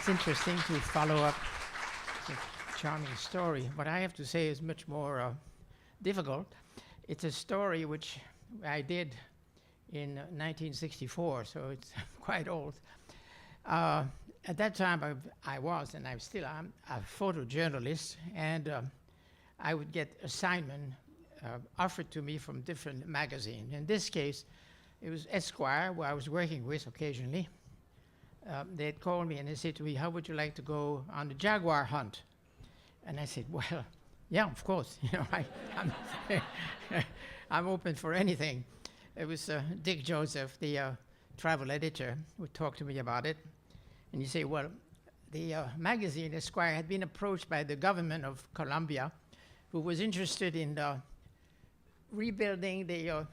It's interesting to follow up the charming story. What I have to say is much more difficult. It's a story which I did in 1964, so it's quite old. At that time, I was, and I still am, a photojournalist, and I would get assignment offered to me from different magazines. In this case, it was Esquire, who I was working with occasionally. They'd called me and they said to me, "How would you like to go on the jaguar hunt?" And I said, "Well, yeah, of course. You know, I'm open for anything." It was Dick Joseph, the travel editor, who talked to me about it. And he said, "Well, the magazine Esquire had been approached by the government of Colombia, who was interested in rebuilding the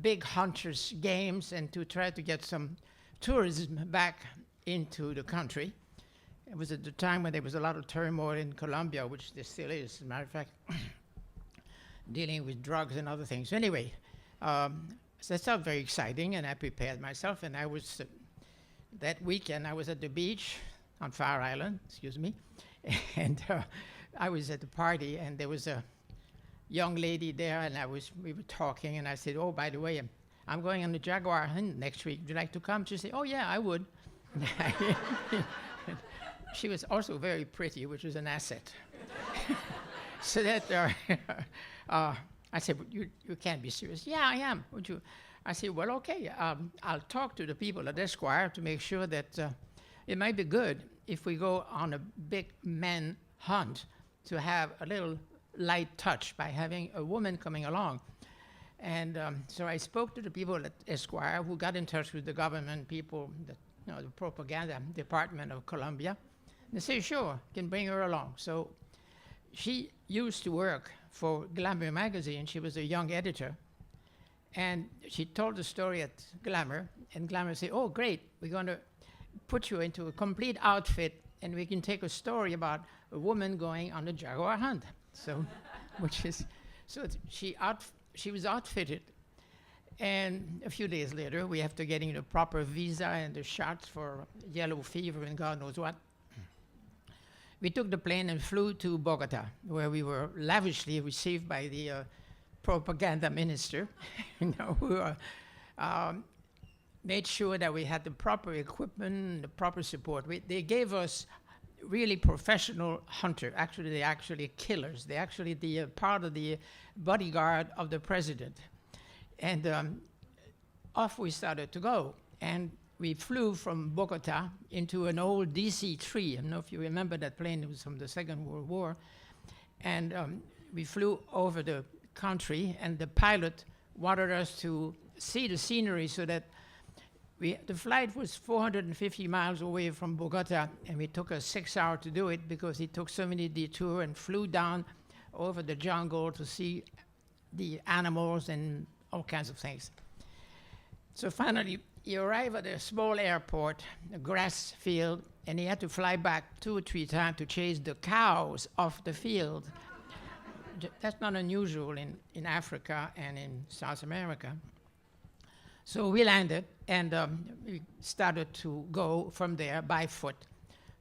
big hunters' games and to try to get some tourism back into the country." It was at the time when there was a lot of turmoil in Colombia, which there still is, as a matter of fact, dealing with drugs and other things. Anyway, so that sounded very exciting, and I prepared myself, and I was, that weekend, I was at the beach on Fire Island, excuse me, and I was at the party, and there was a young lady there, and we were talking, and I said, "Oh, by the way, I'm going on the jaguar hunt next week. Would you like to come?" She said, "Oh, yeah, I would." She was also very pretty, which was an asset. So that, I said, you can't be serious." "Yeah, I am. Would you?" I said, "Well, okay, I'll talk to the people at Esquire to make sure that it might be good if we go on a big man hunt to have a little light touch by having a woman coming along." And so I spoke to the people at Esquire, who got in touch with the government people, the propaganda department of Colombia. They say, "Sure, can bring her along." So she used to work for Glamour magazine. She was a young editor. And she told the story at Glamour, and Glamour said, "Oh, great, we're going to put you into a complete outfit, and we can take a story about a woman going on a jaguar hunt." So, she was outfitted. And a few days later, we after getting the proper visa and the shots for yellow fever and God knows what, we took the plane and flew to Bogota, where we were lavishly received by the propaganda minister, who made sure that we had the proper equipment, the proper support. They gave us really professional hunters. Actually, they're actually killers. They're actually the part of the bodyguard of the president. And off we started to go. And we flew from Bogota into an old DC-3. I don't know if you remember that plane. It was from the Second World War. And we flew over the country, and the pilot wanted us to see the scenery so that the flight was 450 miles away from Bogota, and it took us 6 hours to do it because he took so many detours and flew down over the jungle to see the animals and all kinds of things. So finally, he arrived at a small airport, a grass field, and he had to fly back 2 or 3 times to chase the cows off the field. That's not unusual in Africa and in South America. So we landed, and we started to go from there by foot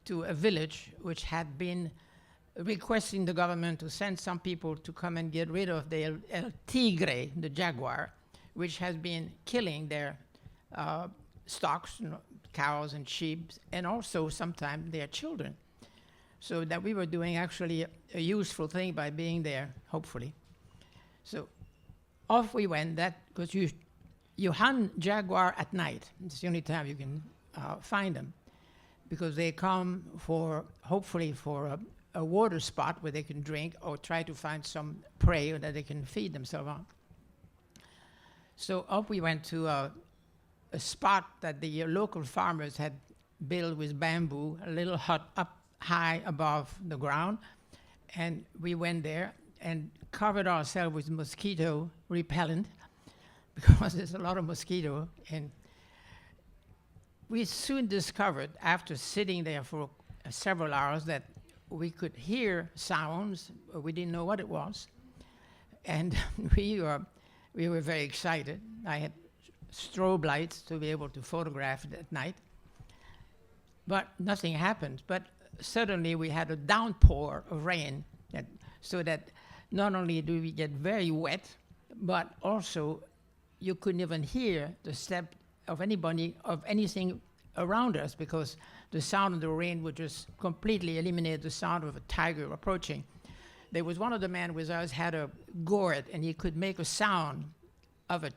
to a village which had been requesting the government to send some people to come and get rid of the El Tigre, the jaguar, which has been killing their stocks, cows and sheep, and also sometimes their children. So that we were doing actually a useful thing by being there, hopefully. So off we went, because you hunt jaguar at night. It's the only time you can find them, because they come hopefully for a water spot where they can drink or try to find some prey that they can feed themselves on. So up we went to a spot that the local farmers had built with bamboo, a little hut up high above the ground, and we went there and covered ourselves with mosquito repellent because there's a lot of mosquito. And we soon discovered, after sitting there for several hours, that we could hear sounds, but we didn't know what it was. And we were very excited. I had strobe lights to be able to photograph it at night. but nothing happened. But suddenly we had a downpour of rain, so that not only do we get very wet, but also you couldn't even hear the step of anybody, of anything around us, because the sound of the rain would just completely eliminate the sound of a tiger approaching. There was one of the men with us had a gourd, and he could make a sound of a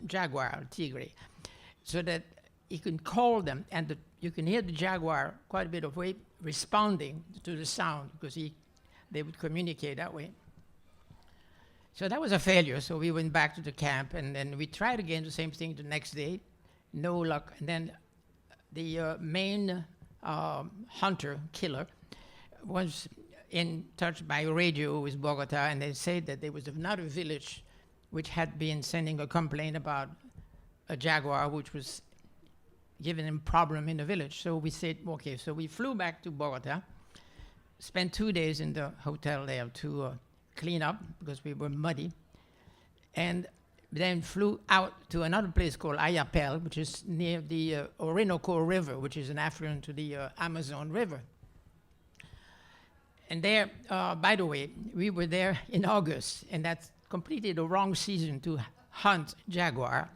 jaguar, tigre, so that he could call them, and you can hear the jaguar quite a bit of way responding to the sound, because they would communicate that way. So that was a failure. So we went back to the camp, and then we tried again the same thing the next day. No luck. And then the main hunter, killer, was in touch by radio with Bogota, and they said that there was another village which had been sending a complaint about a jaguar which was giving them problem in the village. So we said, okay, so we flew back to Bogota, spent 2 days in the hotel there to clean up because we were muddy, and then flew out to another place called Ayapel, which is near the Orinoco River, which is an affluent to the Amazon River. And there, by the way, we were there in August, and that's completely the wrong season to hunt jaguar,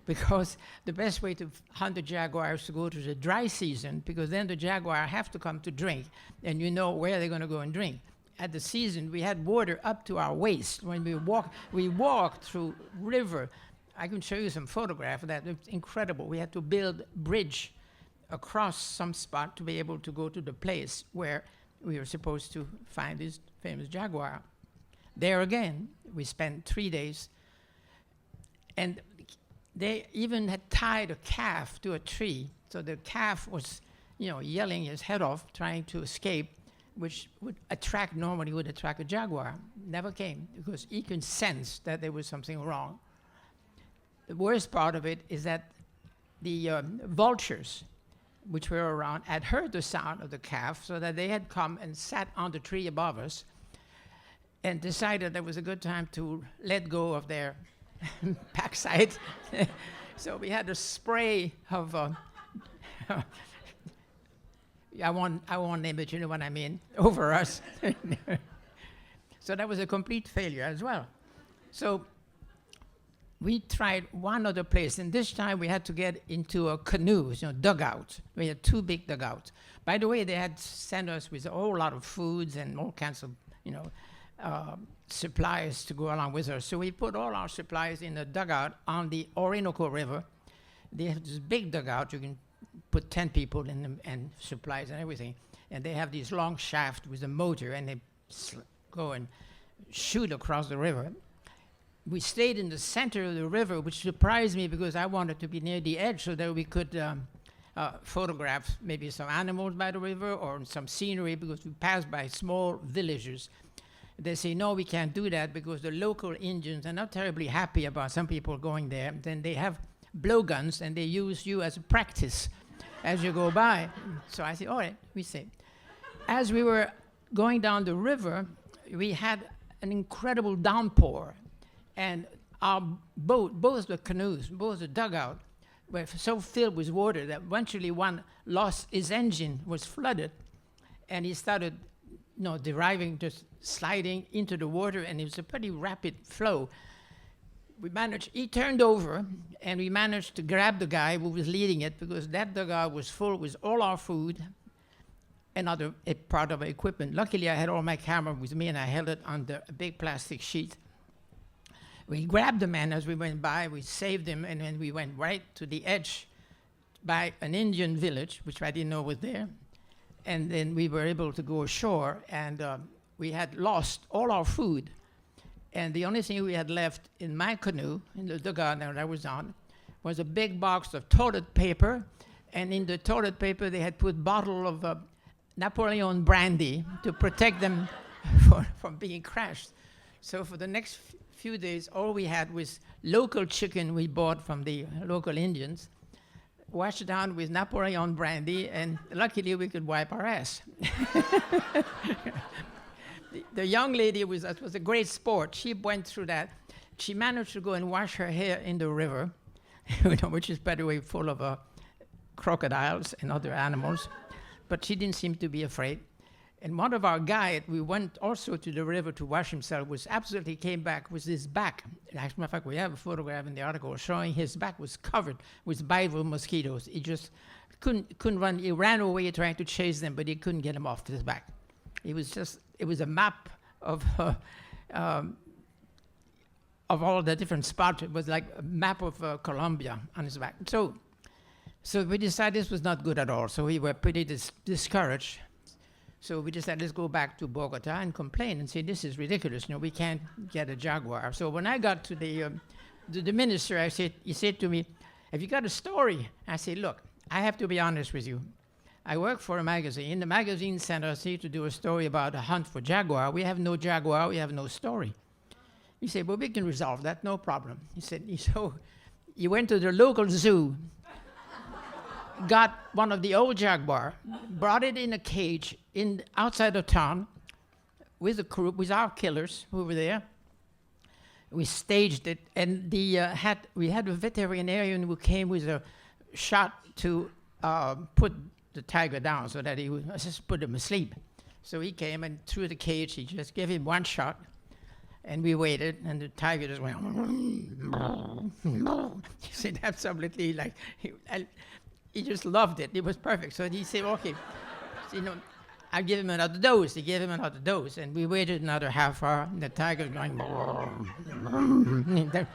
because the best way to hunt the jaguar is to go to the dry season, because then the jaguar have to come to drink, and you know where they're going to go and drink. At the season, we had water up to our waist. When we walked through river. I can show you some photograph of that. It's incredible. We had to build bridge across some spot to be able to go to the place where we were supposed to find this famous jaguar. There again, we spent 3 days, and they even had tied a calf to a tree. So the calf was, yelling his head off, trying to escape, which normally would attract a jaguar. Never came, because he can sense that there was something wrong. The worst part of it is that the vultures, which were around, had heard the sound of the calf, so that they had come and sat on the tree above us and decided that was a good time to let go of their backside. So we had a spray of I won't name it, you know what I mean, over us. So that was a complete failure as well. So we tried one other place, and this time we had to get into a canoe, dugout. We had 2 big dugouts. By the way, they had sent us with a whole lot of foods and all kinds of, supplies to go along with us. So we put all our supplies in a dugout on the Orinoco River. They have this big dugout. You can put 10 people in them, and supplies and everything. And they have these long shafts with a motor, and they go and shoot across the river. We stayed in the center of the river, which surprised me because I wanted to be near the edge so that we could photograph maybe some animals by the river or some scenery, because we passed by small villages. They say, no, we can't do that because the local Indians are not terribly happy about some people going there. Then they have blowguns, and they use you as a practice as you go by. So I said, all right, we say. As we were going down the river, we had an incredible downpour, and our boat, both the canoes, both the dugout, were so filled with water that eventually one lost his engine, was flooded, and he started, deriving, just sliding into the water, and it was a pretty rapid flow. He turned over, and we managed to grab the guy who was leading it, because that dugout was full with all our food and other part of our equipment. Luckily, I had all my camera with me, and I held it on a big plastic sheet. We grabbed the man as we went by, we saved him, and then we went right to the edge by an Indian village, which I didn't know was there. And then we were able to go ashore, and we had lost all our food. And the only thing we had left in my canoe, in the dugout that I was on, was a big box of toilet paper. And in the toilet paper, they had put bottle of Napoleon brandy to protect them from being crashed. So for the next few days, all we had was local chicken we bought from the local Indians, washed down with Napoleon brandy, and luckily we could wipe our ass. The young lady was a great sport. She went through that. She managed to go and wash her hair in the river, which is, by the way, full of crocodiles and other animals, but she didn't seem to be afraid. And one of our guides, we went also to the river to wash himself, was absolutely came back with his back. As a matter of fact, we have a photograph in the article showing his back was covered with bival mosquitoes. He just couldn't run. He ran away trying to chase them, but he couldn't get them off his back. It was a map of all the different spots. It was like a map of Colombia on his back. So we decided this was not good at all. So we were pretty discouraged. So we decided, let's go back to Bogota and complain and say, this is ridiculous. We can't get a jaguar. So when I got to the minister, he said to me, have you got a story? I said, look, I have to be honest with you. I work for a magazine. The magazine sent us here to do a story about a hunt for jaguar. We have no jaguar. We have no story. He said, well, we can resolve that. No problem. He said, so he went to the local zoo, got one of the old jaguar, brought it in a cage outside of town with a crew, with our killers who were there. We staged it, and we had a veterinarian who came with a shot to put the tiger down so that he would just put him asleep. So he came and through the cage, he just gave him one shot, and we waited, and the tiger just went. He said, absolutely, like, he just loved it. It was perfect. So he said, okay, so, I'll give him another dose. He gave him another dose, and we waited another half hour, and the tiger was going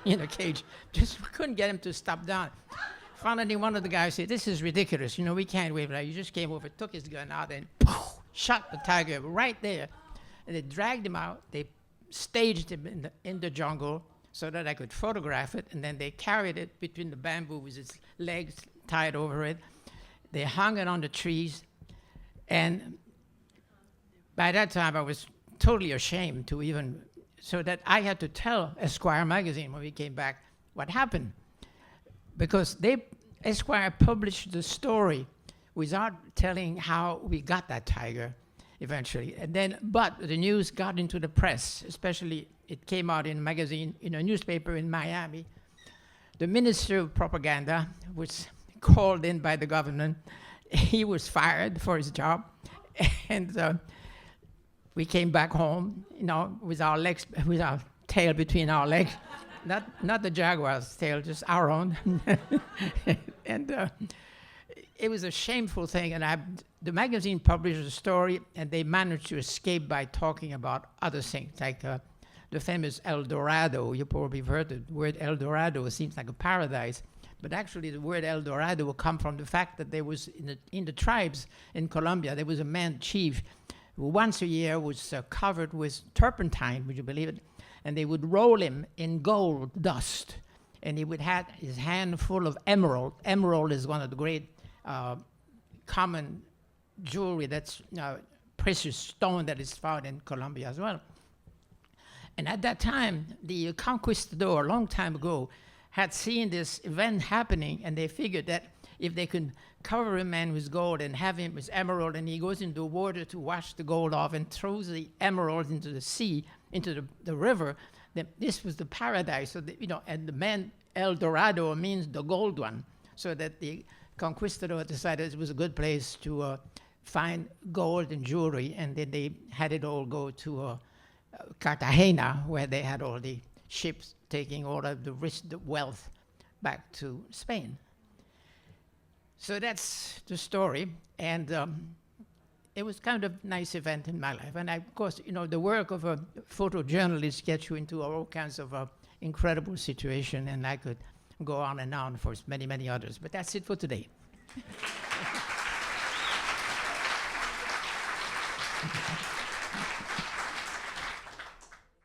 in the cage. Just couldn't get him to stop down. Finally, one of the guys said, this is ridiculous. We can't wait for that. He just came over, took his gun out, and shot the tiger right there. And they dragged him out. They staged him in the jungle so that I could photograph it, and then they carried it between the bamboo with its legs tied over it. They hung it on the trees, and by that time I was totally ashamed to even, so that I had to tell Esquire magazine when we came back what happened, because Esquire published the story without telling how we got that tiger eventually. And then, but the news got into the press, especially it came out in a magazine, in a newspaper in Miami. The Minister of Propaganda was called in by the government. He was fired for his job. And we came back home, with our legs, with our tail between our legs. Not the jaguar's tail, just our own. And it was a shameful thing. And the magazine published a story, and they managed to escape by talking about other things, like the famous El Dorado. You probably have heard the word El Dorado. It seems like a paradise. But actually, the word El Dorado will come from the fact that there was, in the tribes in Colombia, there was a man chief who once a year was covered with turpentine, would you believe it? And they would roll him in gold dust. And he would have his hand full of emerald. Emerald is one of the great common jewelry that's precious stone that is found in Colombia as well. And at that time, the conquistador, a long time ago, had seen this event happening, and they figured that if they could cover a man with gold and have him with emerald, and he goes into the water to wash the gold off and throws the emerald into the sea, into the river, then this was the paradise. So and the man El Dorado means the gold one. So that the conquistador decided it was a good place to find gold and jewelry, and then they had it all go to Cartagena, where they had all the ships taking all of the wealth back to Spain. So that's the story, and it was kind of a nice event in my life. And of course, the work of a photojournalist gets you into all kinds of incredible situations, and I could go on and on for many, many others. But that's it for today.